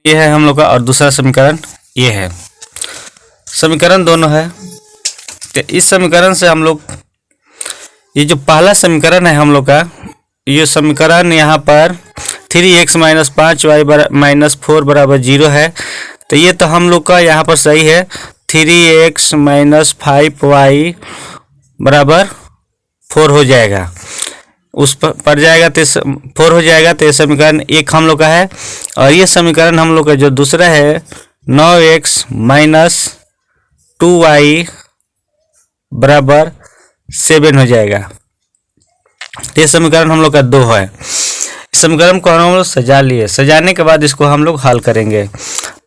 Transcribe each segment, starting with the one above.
ये है हम लोग का, और दूसरा समीकरण ये है। समीकरण दोनों है। तो इस समीकरण से हम लोग, ये जो पहला समीकरण है हम लोग का, ये समीकरण यहाँ पर 3x माइनस 5y माइनस 4 बराबर 0 है। तो ये तो हम लोग का यहाँ पर सही है। 3x माइनस 5y बराबर 4 हो जाएगा, उस पर जाएगा तो 4 हो जाएगा। तो ये समीकरण एक हम लोग का है। और ये समीकरण हम लोग का जो दूसरा है 9x माइनस 2y बराबर 7 हो जाएगा। तो ये समीकरण हम लोग का 2 है। इस समीकरण को हम लोग सजा लिए, सजाने के बाद इसको हम लोग हल करेंगे।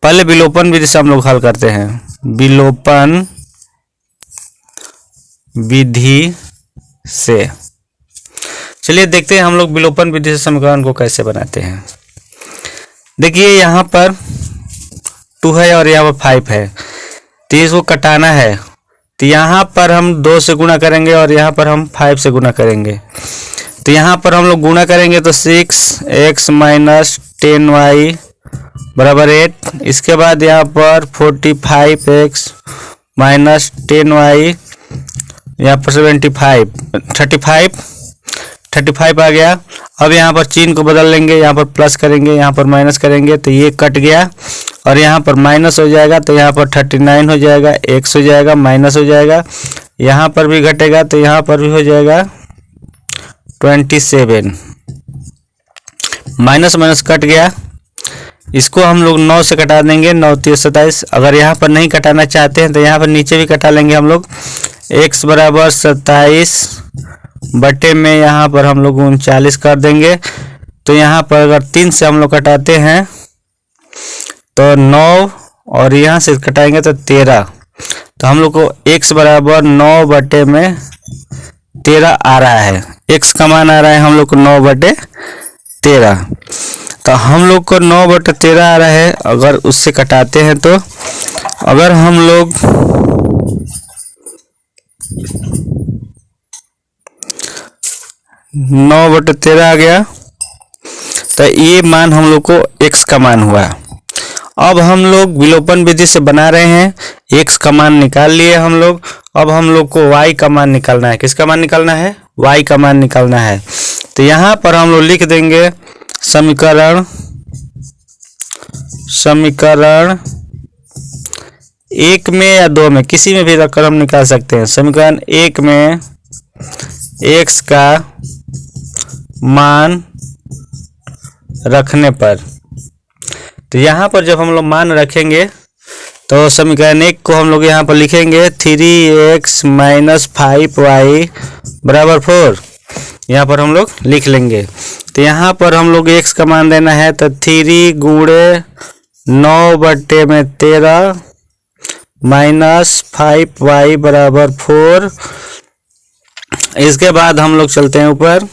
पहले विलोपन विधि से हम लोग हल करते हैं। विलोपन विधि से चलिए देखते हैं हम लोग विलोपन विधि से समीकरण को कैसे बनाते हैं। देखिए यहाँ पर 2 है और यहाँ पर 5 है, तो इसको कटाना है। तो यहाँ पर हम 2 से गुणा करेंगे और यहाँ पर हम 5 से गुणा करेंगे। तो यहाँ पर हम लोग गुणा करेंगे तो 6x माइनस 10y बराबर 8। इसके बाद यहाँ पर 45x माइनस 10y, यहाँ पर 35 आ गया। अब यहाँ पर चिन्ह को बदल लेंगे, यहाँ पर प्लस करेंगे, यहाँ पर माइनस करेंगे, तो ये कट गया और यहाँ पर माइनस हो जाएगा। तो यहाँ पर 39 हो जाएगा, x हो जाएगा, माइनस हो जाएगा, यहाँ पर भी घटेगा तो यहाँ पर भी हो जाएगा 27। माइनस माइनस कट गया। इसको हम लोग 9 से कटा देंगे, 9 3 27। अगर यहाँ पर नहीं कटाना चाहते हैं तो यहाँ पर नीचे भी कटा लेंगे हम लोग। x बराबर 27 बटे में यहाँ पर हम लोग 39 कर देंगे। तो यहाँ पर अगर 3 से हम लोग कटाते हैं तो 9 और यहाँ से कटाएंगे तो 13। तो हम लोग को x बराबर 9 बटे में 13 आ रहा है। x का मान आ रहा है हम लोग को 9 बटे 13। तो हम लोग को 9 बटे 13 आ रहा है। अगर उससे कटाते हैं तो अगर हम लोग 9 बटे 13 आ गया तो ये मान हम लोग को x का मान हुआ। अब हम लोग विलोपन विधि से बना रहे हैं, x का मान निकाल लिए हम लोग। अब हम लोग को y का मान निकालना है। किसका मान निकालना है? y का मान निकालना है। तो यहाँ पर हम लोग लिख देंगे समीकरण 1 में या 2 में, किसी में भी रखकर हम निकाल सकते हैं। समीकरण 1 में x का मान रखने पर, तो यहाँ पर जब हम लोग मान रखेंगे तो समीकरण 1 को हम लोग यहाँ पर लिखेंगे 3x माइनस 5y बराबर 4। यहाँ पर हम लोग लिख लेंगे। तो यहाँ पर हम लोग x का मान देना है तो 3 गुणे 9 बटे में 13 माइनस 5y बराबर 4। इसके बाद हम लोग चलते हैं ऊपर।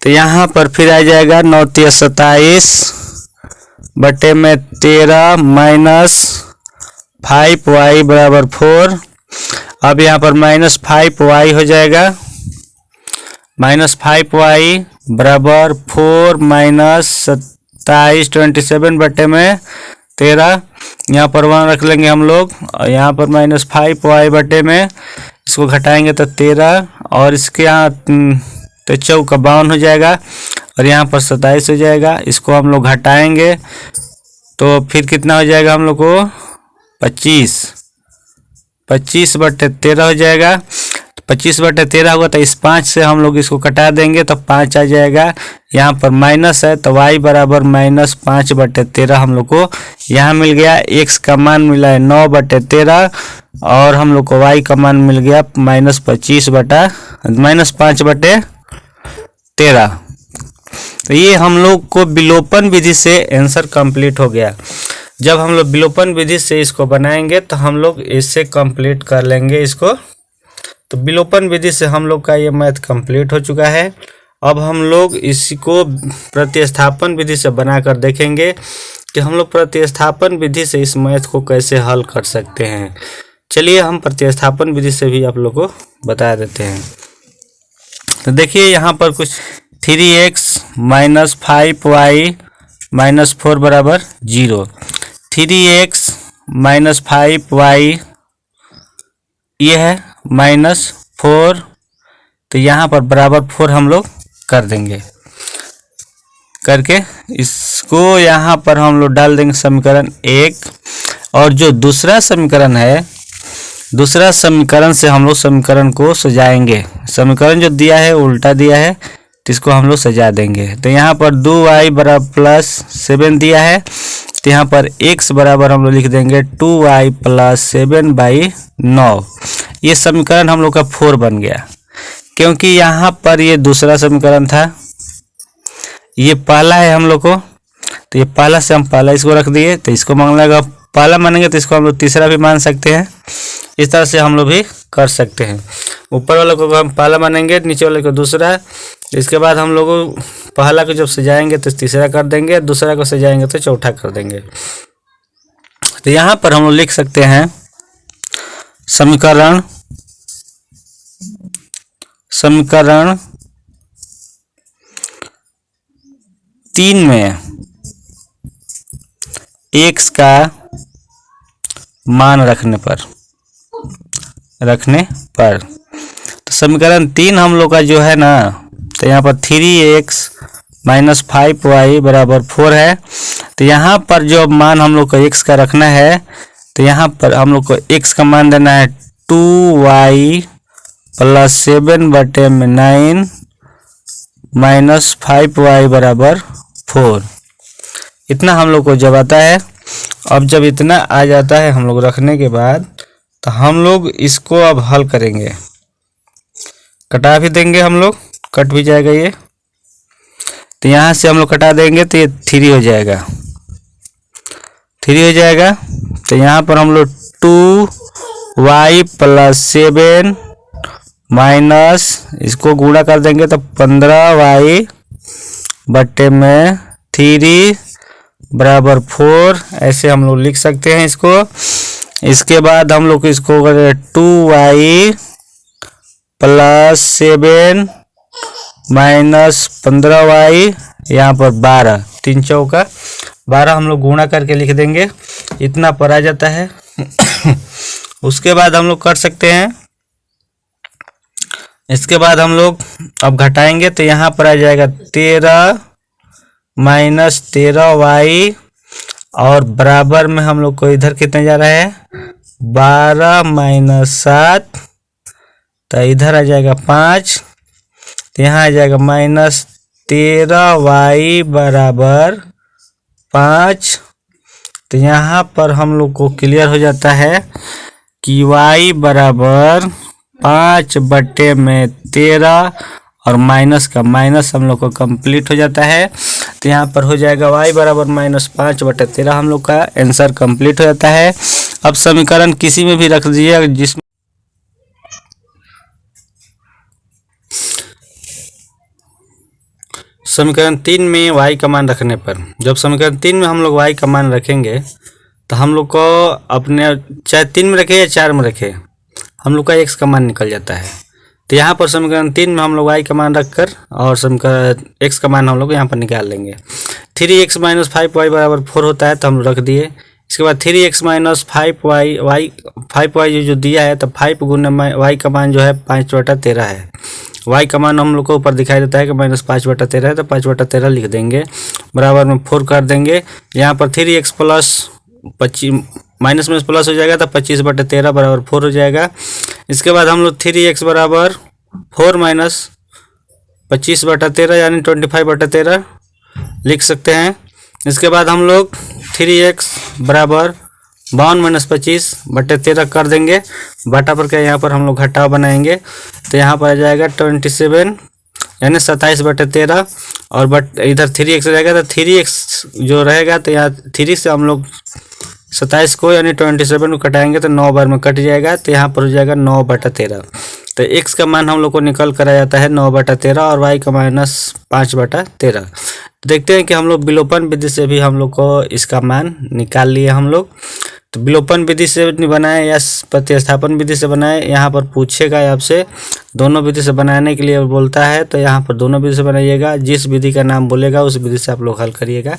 तो यहाँ पर फिर आ जाएगा 9 3 27 बटे में 13 माइनस 5y बराबर 4। अब यहाँ पर माइनस 5y हो जाएगा, माइनस 5y बराबर 4 माइनस 27 बटे में 13। यहाँ पर 1 रख लेंगे हम लोग और यहाँ पर माइनस 5y बटे में इसको घटाएंगे तो 13 और इसके यहाँ तो 4 का 52 हो जाएगा और यहाँ पर 27 हो जाएगा। इसको हम लोग घटाएंगे तो फिर कितना हो जाएगा हम लोग को 25 बटे 13 हो जाएगा। 25 बटे 13 होगा तो इस 5 से हम लोग इसको कटा देंगे तो 5 आ जाएगा। यहाँ पर माइनस है तो y बराबर माइनस 5 बटे 13 हम लोग को यहाँ मिल गया। x का मान मिला है 9 बटे 13 और हम लोग को y का मान मिल गया माइनस 5 बटे 13। तो ये हम लोग को विलोपन विधि से आंसर कंप्लीट हो गया। जब हम लोग विलोपन विधि से इसको बनाएंगे तो हम लोग इससे कंप्लीट कर लेंगे इसको। तो विलोपन विधि से हम लोग का ये मैथ कंप्लीट हो चुका है। अब हम लोग इसको प्रतिस्थापन विधि से बनाकर देखेंगे कि हम लोग प्रतिस्थापन विधि से इस मैथ को कैसे हल कर सकते हैं। चलिए हम प्रतिस्थापन विधि से भी आप लोग को बता देते हैं। तो देखिए यहाँ पर कुछ 3x माइनस 5y -4 बराबर 0। 3x - 5y ये है -4, तो यहाँ पर बराबर 4 हम लोग कर देंगे। करके इसको यहाँ पर हम लोग डाल देंगे समीकरण 1। और जो दूसरा समीकरण है, दूसरा समीकरण से हम लोग समीकरण को सजाएंगे। समीकरण जो दिया है उल्टा दिया है, तो इसको हम लोग सजा देंगे। तो यहाँ पर 2y बराबर +7 दिया है, तो यहाँ पर x बराबर हम लोग लिख देंगे 2y + 7/9। ये समीकरण हम लोग का 4 बन गया, क्योंकि यहाँ पर ये दूसरा समीकरण था, ये पहला है हम लोग को, तो ये पहला से हम पहला इसको रख दिए, तो इसको मान लेगा पहला मानेंगे तो इसको हम लोग तीसरा भी मान सकते हैं। इस तरह से हम लोग भी कर सकते हैं। ऊपर वाले को हम पहला मानेंगे, नीचे वाले को दूसरा। इसके बाद हम लोग पहला को जब सजाएंगे तो तीसरा कर देंगे, दूसरा को सजाएंगे तो चौथा कर देंगे। तो यहाँ पर हम लोग लिख सकते हैं समीकरण 3 में x का मान रखने पर तो समीकरण 3 हम लोग का जो है ना, तो यहाँ पर 3x - 5y बराबर 4 है। तो यहाँ पर जो मान हम लोग को x का रखना है, तो यहाँ पर हम लोग को x का मान देना है 2y + 7/9 - 5y बराबर 4। इतना हम लोग को जब आता है। अब जब इतना आ जाता है हम लोग रखने के बाद, तो हम लोग इसको अब हल करेंगे। कटा भी देंगे, हम लोग कट भी जाएगा ये। तो यहाँ से हम लोग कटा देंगे तो ये 3 हो जाएगा, 3 हो जाएगा। तो यहाँ पर हम लोग 2y + 7 माइनस इसको गुणा कर देंगे तो 15y बट्टे में 3 बराबर 4, ऐसे हम लोग लिख सकते हैं इसको। इसके बाद हम लोग इसको 2y + 7 माइनस 15y, यहाँ पर 12, 3 चौका 12 हम लोग गुणा करके लिख देंगे, इतना पर आ जाता है। उसके बाद हम लोग कर सकते हैं, इसके बाद हम लोग अब घटाएंगे तो यहाँ पर आ जाएगा 13 माइनस 13y, और बराबर में हम लोग को इधर कितने जा रहा है 12 माइनस 7, तो इधर आ जाएगा 5, तो यहाँ आ जाएगा -13y बराबर 5। तो यहाँ पर हम लोग को क्लियर हो जाता है कि y बराबर 5/13, और माइनस का माइनस हम लोग को कंप्लीट हो जाता है। तो यहाँ पर हो जाएगा y बराबर -5/13, हम लोग का आंसर कंप्लीट हो जाता है। अब समीकरण किसी में भी रख दीजिए, जिसमें समीकरण 3 में y का मान रखने पर, जब समीकरण 3 में हम लोग y का मान रखेंगे तो हम लोग को अपने चाहे 3 में रखे या 4 में रखे, हम लोग का x का मान निकल जाता है। तो यहाँ पर समीकरण 3 में हम लोग y का मान रखकर और समीकरण x का मान हम लोग यहाँ पर निकाल लेंगे। 3x - 5y बराबर 4 होता है, तो हम रख दिए। इसके बाद 3x - 5y जो दिया है, तो 5 गुना y का मान जो है 5/13 है। y का मान हम लोग को ऊपर दिखाई देता है कि -5/13 है, तो 5/13 लिख देंगे, बराबर में 4 कर देंगे। यहाँ पर 3x + 25 माइनस में प्लस हो जाएगा, तो 25/13 बराबर 4 हो जाएगा। इसके बाद हम लोग 3x बराबर 4 माइनस 25/13 यानी 25/13 लिख सकते हैं। इसके बाद हम लोग 3x बराबर 52 माइनस 25/13 कर देंगे, बटा पर क्या यहाँ पर हम लोग घटाव बनाएंगे, तो यहाँ पर आ जाएगा 27 यानी 27/13, और बट इधर 3x रहेगा, तो 3x जो रहेगा तो यहाँ 3 से हम लोग 27 को यानी 27 को कटाएंगे तो 9 बार में कट जाएगा, तो यहाँ पर हो जाएगा 9/13। तो x का मान हम लोग को निकल कर आ जाता है 9/13 और y का -5/13। तो देखते हैं कि हम लोग विलोपन विधि से भी हम लोग को इसका मान निकाल लिए हम लोग। तो विलोपन विधि से बनाए या प्रतिस्थापन विधि से बनाए, यहाँ पर पूछेगा आपसे, दोनों विधि से बनाने के लिए बोलता है, तो यहाँ पर दोनों विधि से बनाइएगा। जिस विधि का नाम बोलेगा उस विधि से आप लोग हल करिएगा।